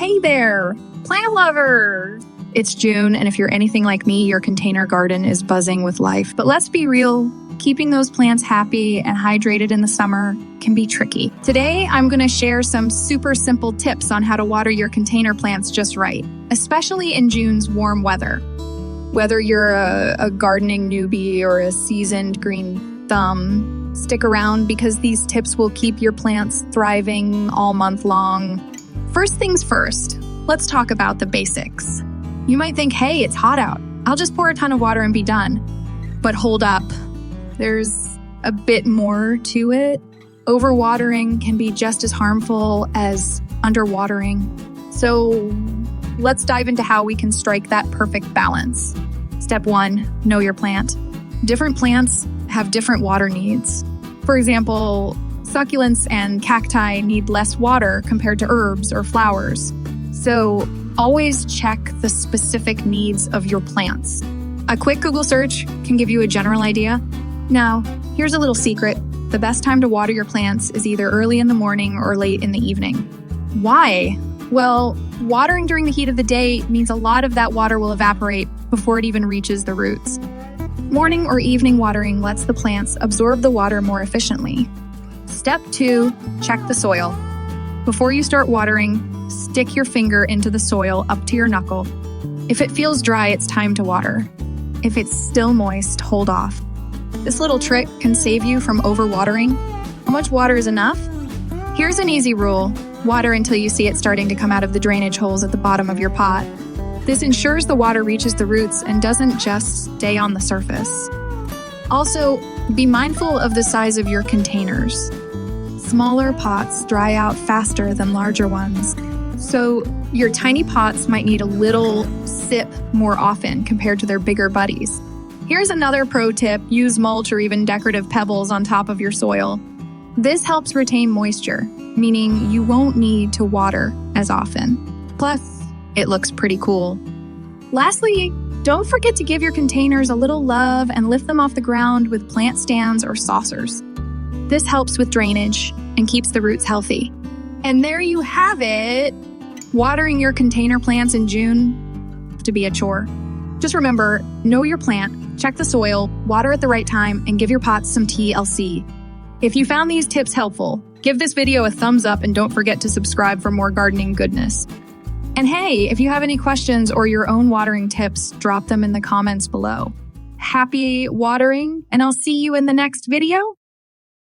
Hey there, plant lovers! It's June, and if you're anything like me, your container garden is buzzing with life. But let's be real, keeping those plants happy and hydrated in the summer can be tricky. Today, I'm going to share some super simple tips on how to water your container plants just right, especially in June's warm weather. Whether you're a gardening newbie or a seasoned green thumb, stick around because these tips will keep your plants thriving all month long. First things first, let's talk about the basics. You might think, hey, it's hot out. I'll just pour a ton of water and be done. But hold up, there's a bit more to it. Overwatering can be just as harmful as underwatering. So let's dive into how we can strike that perfect balance. Step 1, know your plant. Different plants have different water needs. For example, succulents and cacti need less water compared to herbs or flowers. So always check the specific needs of your plants. A quick Google search can give you a general idea. Now, here's a little secret. The best time to water your plants is either early in the morning or late in the evening. Why? Well, watering during the heat of the day means a lot of that water will evaporate before it even reaches the roots. Morning or evening watering lets the plants absorb the water more efficiently. Step 2, check the soil. Before you start watering, stick your finger into the soil up to your knuckle. If it feels dry, it's time to water. If it's still moist, hold off. This little trick can save you from overwatering. How much water is enough? Here's an easy rule. Water until you see it starting to come out of the drainage holes at the bottom of your pot. This ensures the water reaches the roots and doesn't just stay on the surface. Also, be mindful of the size of your containers. Smaller pots dry out faster than larger ones. So your tiny pots might need a little sip more often compared to their bigger buddies. Here's another pro tip: use mulch or even decorative pebbles on top of your soil. This helps retain moisture, meaning you won't need to water as often. Plus, it looks pretty cool. Lastly, don't forget to give your containers a little love and lift them off the ground with plant stands or saucers. This helps with drainage and keeps the roots healthy. And there you have it. Watering your container plants in June to be a chore. Just remember, know your plant, check the soil, water at the right time, and give your pots some TLC. If you found these tips helpful, give this video a thumbs up and don't forget to subscribe for more gardening goodness. And hey, if you have any questions or your own watering tips, drop them in the comments below. Happy watering, and I'll see you in the next video.